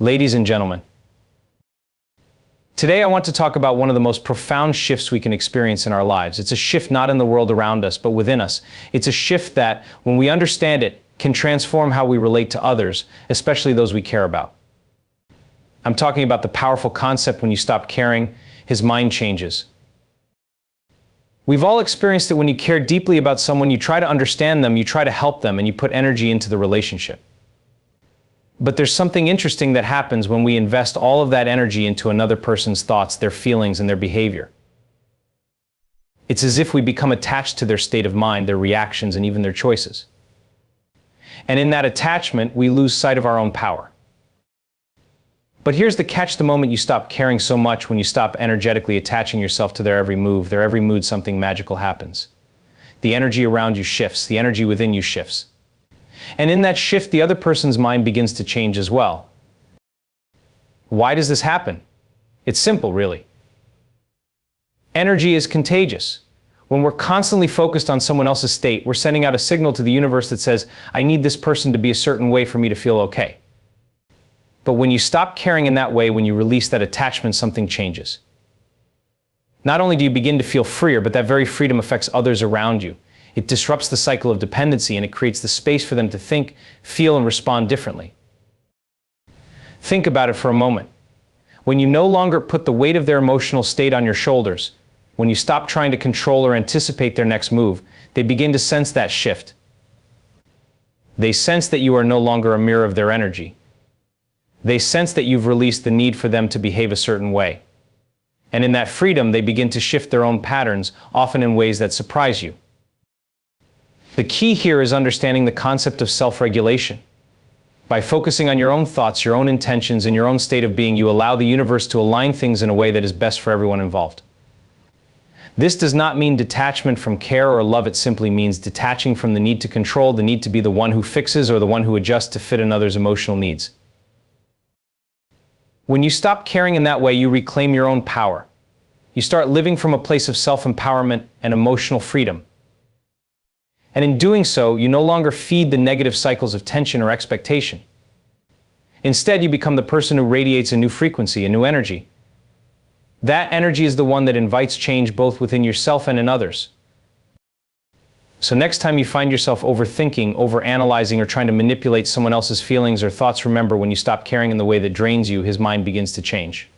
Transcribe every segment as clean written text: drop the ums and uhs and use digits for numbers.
Ladies and gentlemen, today I want to talk about one of the most profound shifts we can experience in our lives. It's a shift not in the world around us, but within us. It's a shift that, when we understand it, can transform how we relate to others, especially those we care about. I'm talking about the powerful concept when you stop caring, his mind changes. We've all experienced it. When you care deeply about someone, you try to understand them, you try to help them, and you put energy into the relationship. But there's something interesting that happens when we invest all of that energy into another person's thoughts, their feelings, and their behavior. It's as if we become attached to their state of mind, their reactions, and even their choices. And in that attachment, we lose sight of our own power. But here's the catch: the moment you stop caring so much, when you stop energetically attaching yourself to their every move, their every mood, something magical happens. The energy around you shifts, the energy within you shifts. And in that shift, the other person's mind begins to change as well. Why does this happen? It's simple, really. Energy is contagious. When we're constantly focused on someone else's state, we're sending out a signal to the universe that says, I need this person to be a certain way for me to feel okay. But when you stop caring in that way, when you release that attachment, something changes. Not only do you begin to feel freer, but that very freedom affects others around you. It disrupts the cycle of dependency, and it creates the space for them to think, feel, and respond differently. Think about it for a moment. When you no longer put the weight of their emotional state on your shoulders, when you stop trying to control or anticipate their next move, they begin to sense that shift. They sense that you are no longer a mirror of their energy. They sense that you've released the need for them to behave a certain way. And in that freedom, they begin to shift their own patterns, often in ways that surprise you. The key here is understanding the concept of self-regulation. By focusing on your own thoughts, your own intentions, and your own state of being, you allow the universe to align things in a way that is best for everyone involved. This does not mean detachment from care or love. It simply means detaching from the need to control, the need to be the one who fixes or the one who adjusts to fit another's emotional needs. When you stop caring in that way, you reclaim your own power. You start living from a place of self-empowerment and emotional freedom. And in doing so, you no longer feed the negative cycles of tension or expectation. Instead, you become the person who radiates a new frequency, a new energy. That energy is the one that invites change both within yourself and in others. So next time you find yourself overthinking, overanalyzing, or trying to manipulate someone else's feelings or thoughts, remember, when you stop caring in the way that drains you, his mind begins to change.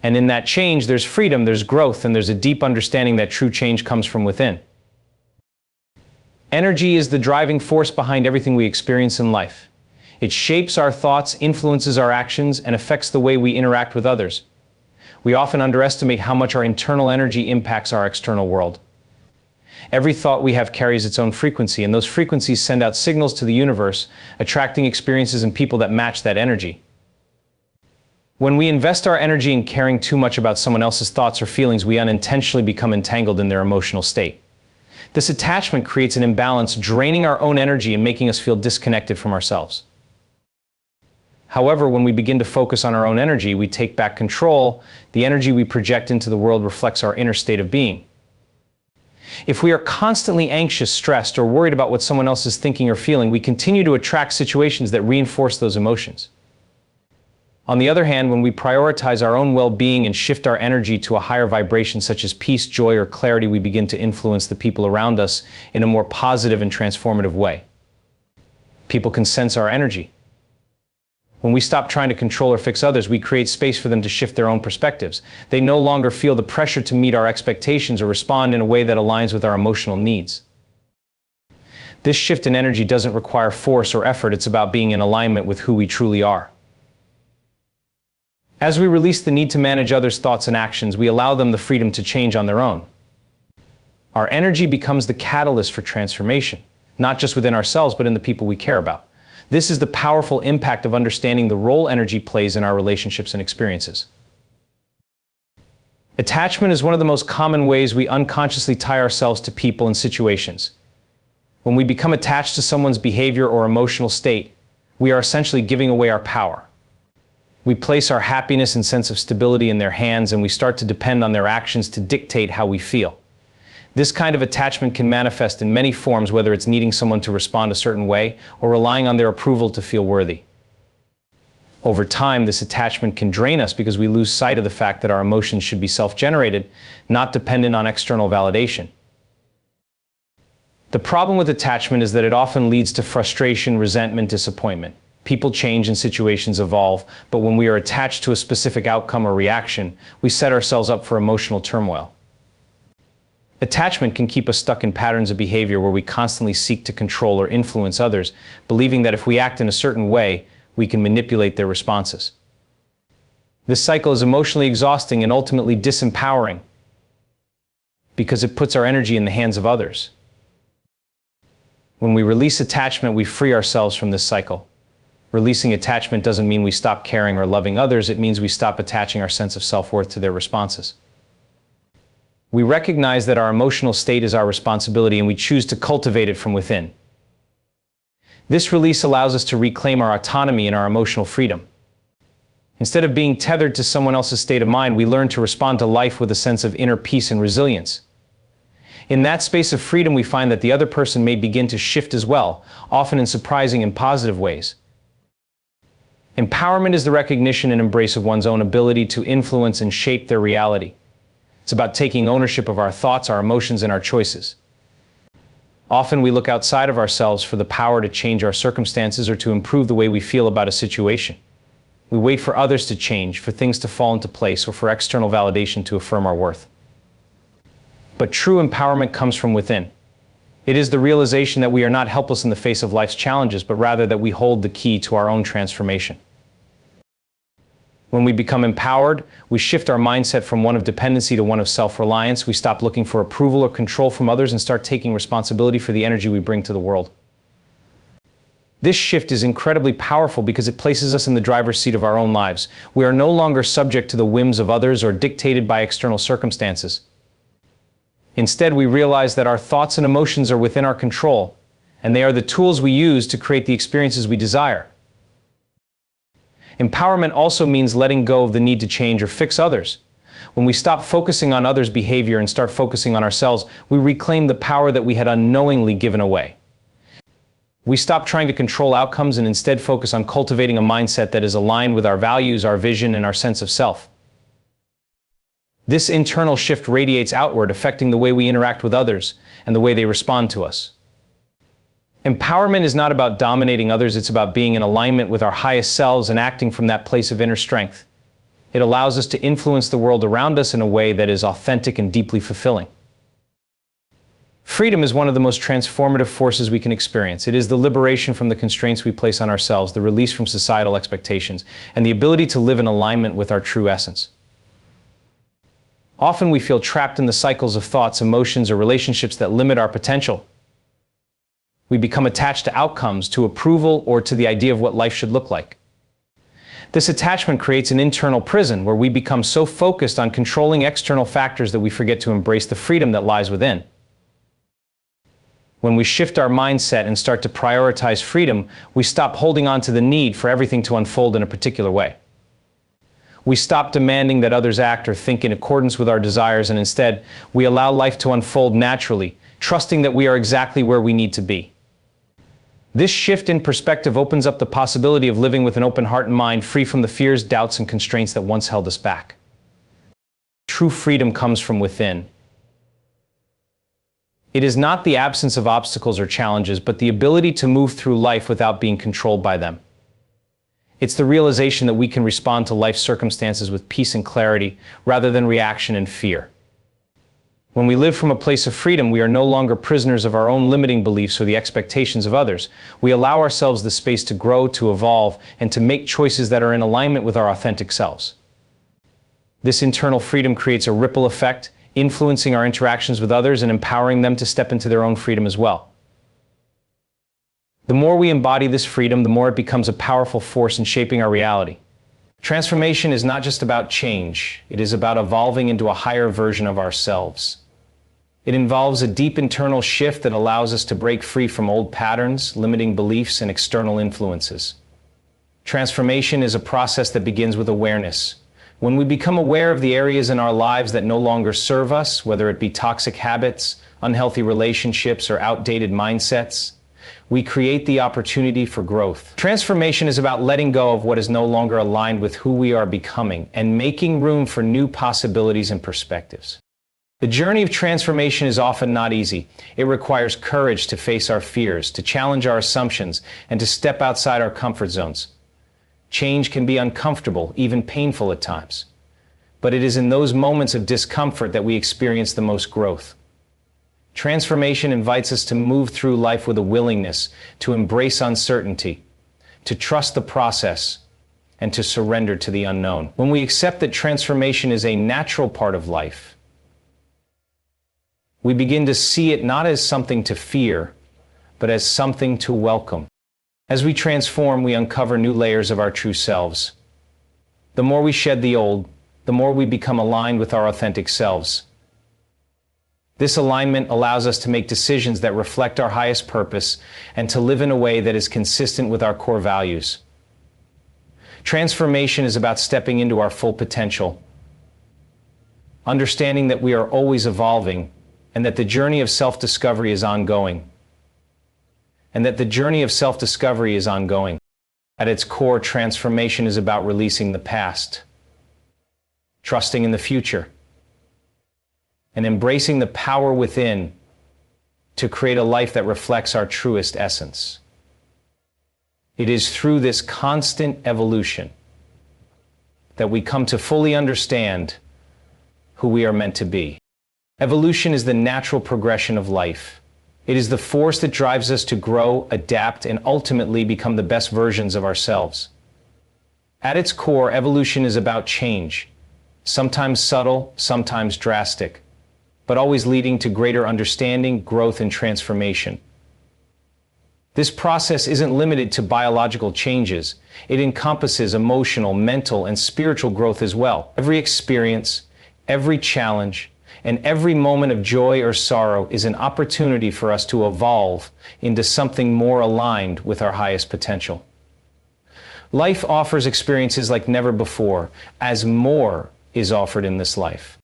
And in that change, there's freedom, there's growth, and there's a deep understanding that true change comes from within. Energy is the driving force behind everything we experience in life. It shapes our thoughts, influences our actions, and affects the way we interact with others. We often underestimate how much our internal energy impacts our external world. Every thought we have carries its own frequency, and those frequencies send out signals to the universe, attracting experiences and people that match that energy. When we invest our energy in caring too much about someone else's thoughts or feelings, we unintentionally become entangled in their emotional state. This attachment creates an imbalance, draining our own energy and making us feel disconnected from ourselves. However, when we begin to focus on our own energy, we take back control. The energy we project into the world reflects our inner state of being. If we are constantly anxious, stressed, or worried about what someone else is thinking or feeling, we continue to attract situations that reinforce those emotions. On the other hand, when we prioritize our own well-being and shift our energy to a higher vibration such as peace, joy, or clarity, we begin to influence the people around us in a more positive and transformative way. People can sense our energy. When we stop trying to control or fix others, we create space for them to shift their own perspectives. They no longer feel the pressure to meet our expectations or respond in a way that aligns with our emotional needs. This shift in energy doesn't require force or effort. It's about being in alignment with who we truly are. As we release the need to manage others' thoughts and actions, we allow them the freedom to change on their own. Our energy becomes the catalyst for transformation, not just within ourselves, but in the people we care about. This is the powerful impact of understanding the role energy plays in our relationships and experiences. Attachment is one of the most common ways we unconsciously tie ourselves to people and situations. When we become attached to someone's behavior or emotional state, we are essentially giving away our power. We place our happiness and sense of stability in their hands, and we start to depend on their actions to dictate how we feel. This kind of attachment can manifest in many forms, whether it's needing someone to respond a certain way or relying on their approval to feel worthy. Over time, this attachment can drain us because we lose sight of the fact that our emotions should be self-generated, not dependent on external validation. The problem with attachment is that it often leads to frustration, resentment, disappointment. People change and situations evolve, but when we are attached to a specific outcome or reaction, we set ourselves up for emotional turmoil. Attachment can keep us stuck in patterns of behavior where we constantly seek to control or influence others, believing that if we act in a certain way, we can manipulate their responses. This cycle is emotionally exhausting and ultimately disempowering because it puts our energy in the hands of others. When we release attachment, we free ourselves from this cycle. Releasing attachment doesn't mean we stop caring or loving others, it means we stop attaching our sense of self-worth to their responses. We recognize that our emotional state is our responsibility and we choose to cultivate it from within. This release allows us to reclaim our autonomy and our emotional freedom. Instead of being tethered to someone else's state of mind, we learn to respond to life with a sense of inner peace and resilience. In that space of freedom, we find that the other person may begin to shift as well, often in surprising and positive ways. Empowerment is the recognition and embrace of one's own ability to influence and shape their reality. It's about taking ownership of our thoughts, our emotions, and our choices. Often we look outside of ourselves for the power to change our circumstances or to improve the way we feel about a situation. We wait for others to change, for things to fall into place, or for external validation to affirm our worth. But true empowerment comes from within. It is the realization that we are not helpless in the face of life's challenges, but rather that we hold the key to our own transformation. When we become empowered, we shift our mindset from one of dependency to one of self-reliance. We stop looking for approval or control from others and start taking responsibility for the energy we bring to the world. This shift is incredibly powerful because it places us in the driver's seat of our own lives. We are no longer subject to the whims of others or dictated by external circumstances. Instead, we realize that our thoughts and emotions are within our control, and they are the tools we use to create the experiences we desire. Empowerment also means letting go of the need to change or fix others. When we stop focusing on others' behavior and start focusing on ourselves, we reclaim the power that we had unknowingly given away. We stop trying to control outcomes and instead focus on cultivating a mindset that is aligned with our values, our vision, and our sense of self. This internal shift radiates outward, affecting the way we interact with others and the way they respond to us. Empowerment is not about dominating others, it's about being in alignment with our highest selves and acting from that place of inner strength. It allows us to influence the world around us in a way that is authentic and deeply fulfilling. Freedom is one of the most transformative forces we can experience. It is the liberation from the constraints we place on ourselves, the release from societal expectations, and the ability to live in alignment with our true essence. Often we feel trapped in the cycles of thoughts, emotions, or relationships that limit our potential. We become attached to outcomes, to approval, or to the idea of what life should look like. This attachment creates an internal prison where we become so focused on controlling external factors that we forget to embrace the freedom that lies within. When we shift our mindset and start to prioritize freedom, we stop holding on to the need for everything to unfold in a particular way. We stop demanding that others act or think in accordance with our desires, and instead, we allow life to unfold naturally, trusting that we are exactly where we need to be. This shift in perspective opens up the possibility of living with an open heart and mind, free from the fears, doubts, and constraints that once held us back. True freedom comes from within. It is not the absence of obstacles or challenges, but the ability to move through life without being controlled by them. It's the realization that we can respond to life's circumstances with peace and clarity, rather than reaction and fear. When we live from a place of freedom, we are no longer prisoners of our own limiting beliefs or the expectations of others. We allow ourselves the space to grow, to evolve, and to make choices that are in alignment with our authentic selves. This internal freedom creates a ripple effect, influencing our interactions with others and empowering them to step into their own freedom as well. The more we embody this freedom, the more it becomes a powerful force in shaping our reality. Transformation is not just about change, it is about evolving into a higher version of ourselves. It involves a deep internal shift that allows us to break free from old patterns, limiting beliefs, and external influences. Transformation is a process that begins with awareness. When we become aware of the areas in our lives that no longer serve us, whether it be toxic habits, unhealthy relationships, or outdated mindsets, we create the opportunity for growth. Transformation is about letting go of what is no longer aligned with who we are becoming and making room for new possibilities and perspectives. The journey of transformation is often not easy. It requires courage to face our fears, to challenge our assumptions, and to step outside our comfort zones. Change can be uncomfortable, even painful at times. But it is in those moments of discomfort that we experience the most growth. Transformation invites us to move through life with a willingness to embrace uncertainty, to trust the process, and to surrender to the unknown. When we accept that transformation is a natural part of life, we begin to see it not as something to fear, but as something to welcome. As we transform, we uncover new layers of our true selves. The more we shed the old, the more we become aligned with our authentic selves. This alignment allows us to make decisions that reflect our highest purpose and to live in a way that is consistent with our core values. Transformation is about stepping into our full potential, understanding that we are always evolving and that the journey of self-discovery is ongoing. At its core, transformation is about releasing the past, trusting in the future, and embracing the power within to create a life that reflects our truest essence. It is through this constant evolution that we come to fully understand who we are meant to be. Evolution is the natural progression of life. It is the force that drives us to grow, adapt, and ultimately become the best versions of ourselves. At its core, evolution is about change, sometimes subtle, sometimes drastic, but always leading to greater understanding, growth, and transformation. This process isn't limited to biological changes. It encompasses emotional, mental, and spiritual growth as well. Every experience, every challenge, and every moment of joy or sorrow is an opportunity for us to evolve into something more aligned with our highest potential. Life offers experiences like never before, as more is offered in this life.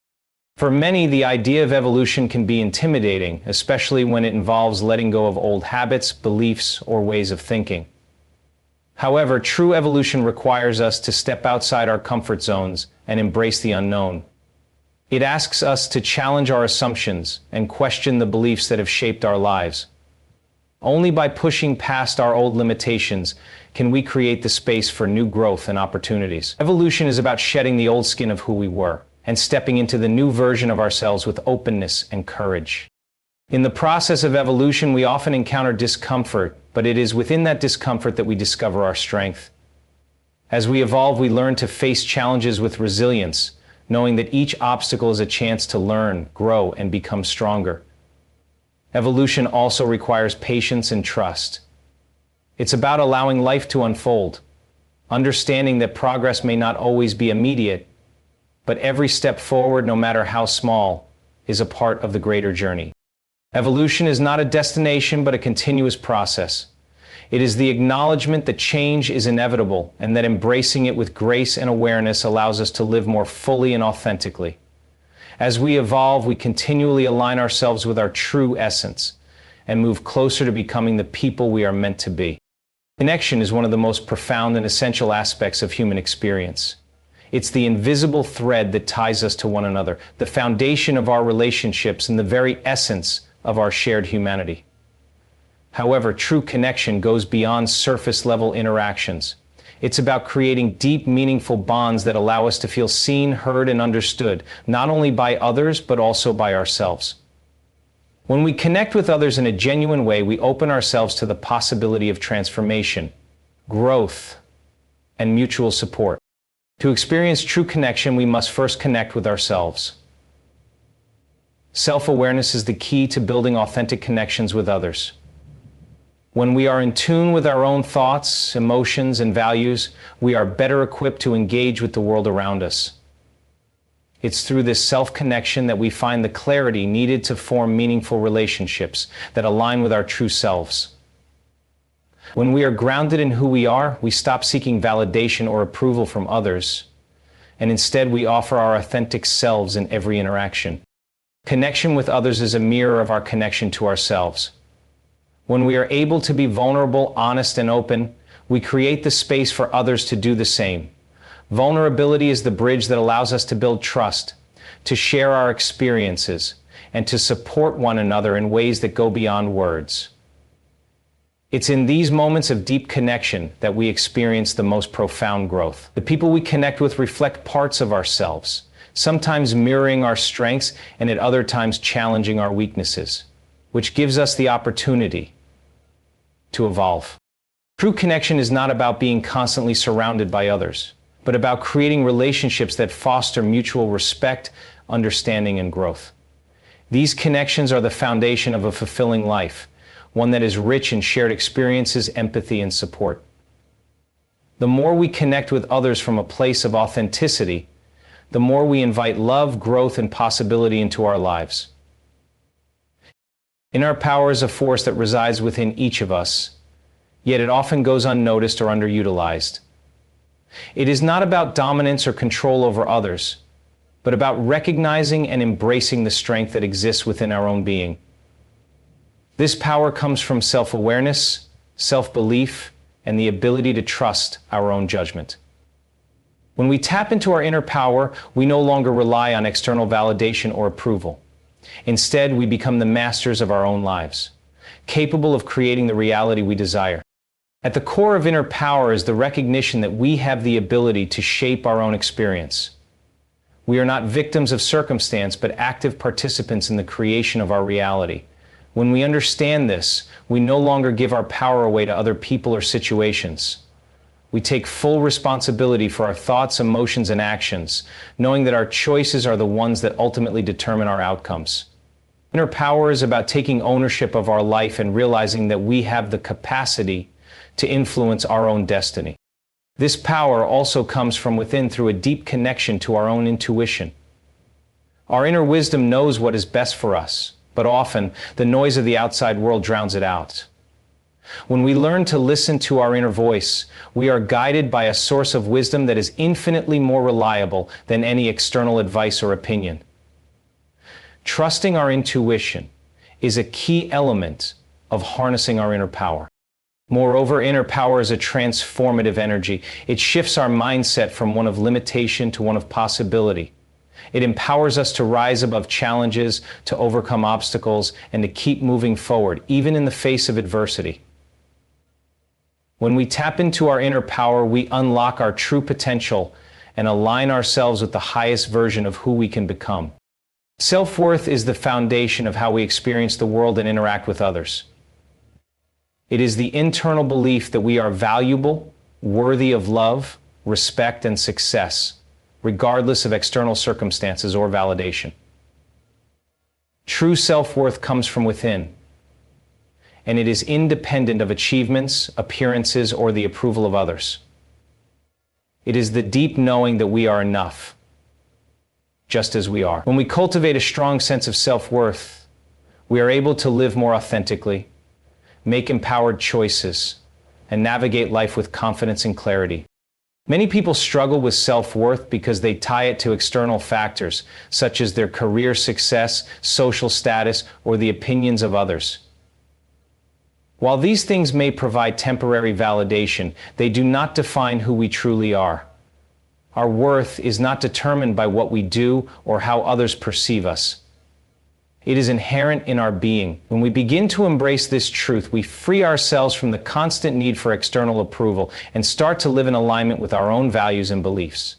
For many, the idea of evolution can be intimidating, especially when it involves letting go of old habits, beliefs, or ways of thinking. However, true evolution requires us to step outside our comfort zones and embrace the unknown. It asks us to challenge our assumptions and question the beliefs that have shaped our lives. Only by pushing past our old limitations can we create the space for new growth and opportunities. Evolution is about shedding the old skin of who we were and stepping into the new version of ourselves with openness and courage. In the process of evolution, we often encounter discomfort, but it is within that discomfort that we discover our strength. As we evolve, we learn to face challenges with resilience, knowing that each obstacle is a chance to learn, grow, and become stronger. Evolution also requires patience and trust. It's about allowing life to unfold, understanding that progress may not always be immediate, but every step forward, no matter how small, is a part of the greater journey. Evolution is not a destination, but a continuous process. It is the acknowledgement that change is inevitable and that embracing it with grace and awareness allows us to live more fully and authentically. As we evolve, we continually align ourselves with our true essence and move closer to becoming the people we are meant to be. Connection is one of the most profound and essential aspects of human experience. It's the invisible thread that ties us to one another, the foundation of our relationships, and the very essence of our shared humanity. However, true connection goes beyond surface-level interactions. It's about creating deep, meaningful bonds that allow us to feel seen, heard, and understood, not only by others, but also by ourselves. When we connect with others in a genuine way, we open ourselves to the possibility of transformation, growth, and mutual support. To experience true connection, we must first connect with ourselves. Self-awareness is the key to building authentic connections with others. When we are in tune with our own thoughts, emotions, and values, we are better equipped to engage with the world around us. It's through this self-connection that we find the clarity needed to form meaningful relationships that align with our true selves. When we are grounded in who we are, we stop seeking validation or approval from others, and instead we offer our authentic selves in every interaction. Connection with others is a mirror of our connection to ourselves. When we are able to be vulnerable, honest, and open, we create the space for others to do the same. Vulnerability is the bridge that allows us to build trust, to share our experiences, and to support one another in ways that go beyond words. It's in these moments of deep connection that we experience the most profound growth. The people we connect with reflect parts of ourselves, sometimes mirroring our strengths and at other times challenging our weaknesses, which gives us the opportunity to evolve. True connection is not about being constantly surrounded by others, but about creating relationships that foster mutual respect, understanding, and growth. These connections are the foundation of a fulfilling life, one that is rich in shared experiences, empathy, and support. The more we connect with others from a place of authenticity, the more we invite love, growth, and possibility into our lives. Inner power is a force that resides within each of us, yet it often goes unnoticed or underutilized. It is not about dominance or control over others, but about recognizing and embracing the strength that exists within our own being. This power comes from self-awareness, self-belief, and the ability to trust our own judgment. When we tap into our inner power, we no longer rely on external validation or approval. Instead, we become the masters of our own lives, capable of creating the reality we desire. At the core of inner power is the recognition that we have the ability to shape our own experience. We are not victims of circumstance, but active participants in the creation of our reality. When we understand this, we no longer give our power away to other people or situations. We take full responsibility for our thoughts, emotions, and actions, knowing that our choices are the ones that ultimately determine our outcomes. Inner power is about taking ownership of our life and realizing that we have the capacity to influence our own destiny. This power also comes from within through a deep connection to our own intuition. Our inner wisdom knows what is best for us, but often the noise of the outside world drowns it out. When we learn to listen to our inner voice, we are guided by a source of wisdom that is infinitely more reliable than any external advice or opinion. Trusting our intuition is a key element of harnessing our inner power. Moreover, inner power is a transformative energy. It shifts our mindset from one of limitation to one of possibility. It empowers us to rise above challenges, to overcome obstacles, and to keep moving forward, even in the face of adversity. When we tap into our inner power, we unlock our true potential and align ourselves with the highest version of who we can become. Self-worth is the foundation of how we experience the world and interact with others. It is the internal belief that we are valuable, worthy of love, respect, and success, regardless of external circumstances or validation. True self-worth comes from within, and it is independent of achievements, appearances, or the approval of others. It is the deep knowing that we are enough, just as we are. When we cultivate a strong sense of self-worth, we are able to live more authentically, make empowered choices, and navigate life with confidence and clarity. Many people struggle with self-worth because they tie it to external factors, such as their career success, social status, or the opinions of others. While these things may provide temporary validation, they do not define who we truly are. Our worth is not determined by what we do or how others perceive us. It is inherent in our being. When we begin to embrace this truth, we free ourselves from the constant need for external approval and start to live in alignment with our own values and beliefs.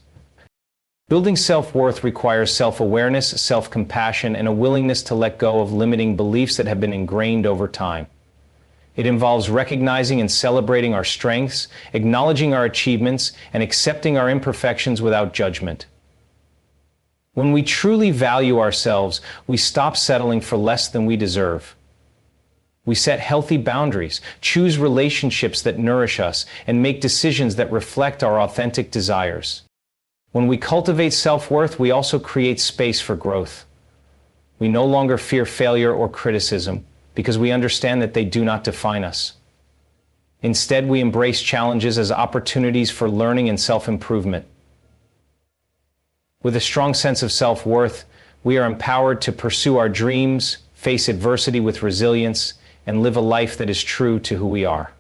Building self-worth requires self-awareness, self-compassion, and a willingness to let go of limiting beliefs that have been ingrained over time. It involves recognizing and celebrating our strengths, acknowledging our achievements, and accepting our imperfections without judgment. When we truly value ourselves, we stop settling for less than we deserve. We set healthy boundaries, choose relationships that nourish us, and make decisions that reflect our authentic desires. When we cultivate self-worth, we also create space for growth. We no longer fear failure or criticism because we understand that they do not define us. Instead, we embrace challenges as opportunities for learning and self-improvement. With a strong sense of self-worth, we are empowered to pursue our dreams, face adversity with resilience, and live a life that is true to who we are.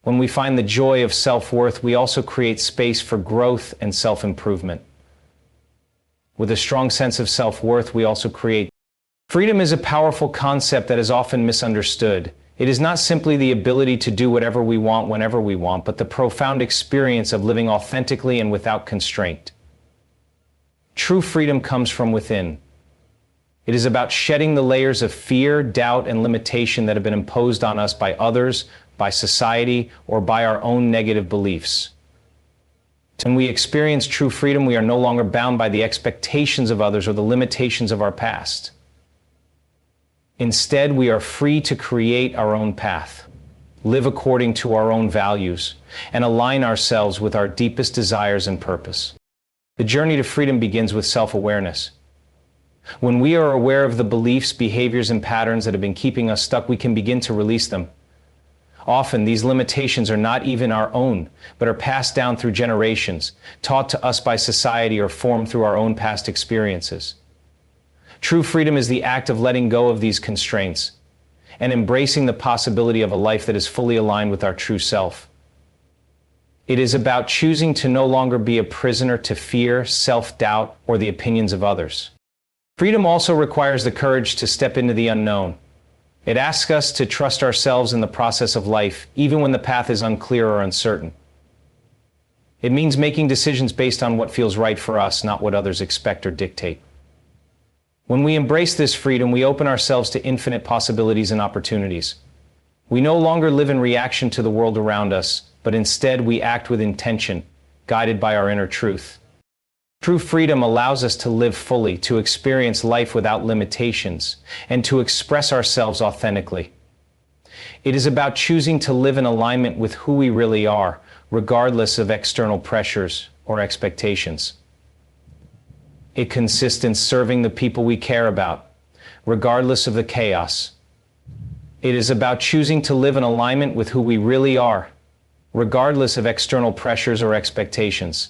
When we find the joy of self-worth, we also create space for growth and self-improvement. With a strong sense of self-worth, we also create freedom. Is a powerful concept that is often misunderstood. It is not simply the ability to do whatever we want whenever we want, but the profound experience of living authentically and without constraint. True freedom comes from within. It is about shedding the layers of fear, doubt, and limitation that have been imposed on us by others, by society, or by our own negative beliefs. When we experience true freedom, we are no longer bound by the expectations of others or the limitations of our past. Instead, we are free to create our own path, live according to our own values, and align ourselves with our deepest desires and purpose. The journey to freedom begins with self-awareness. When we are aware of the beliefs, behaviors, and patterns that have been keeping us stuck, we can begin to release them. Often, these limitations are not even our own, but are passed down through generations, taught to us by society, or formed through our own past experiences. True freedom is the act of letting go of these constraints and embracing the possibility of a life that is fully aligned with our true self. It is about choosing to no longer be a prisoner to fear, self-doubt, or the opinions of others. Freedom also requires the courage to step into the unknown. It asks us to trust ourselves in the process of life, even when the path is unclear or uncertain. It means making decisions based on what feels right for us, not what others expect or dictate. When we embrace this freedom, we open ourselves to infinite possibilities and opportunities. We no longer live in reaction to the world around us, but instead we act with intention, guided by our inner truth. True freedom allows us to live fully, to experience life without limitations, and to express ourselves authentically. It is about choosing to live in alignment with who we really are, regardless of external pressures or expectations. It consists in serving the people we care about, regardless of the chaos. It is about choosing to live in alignment with who we really are, regardless of external pressures or expectations.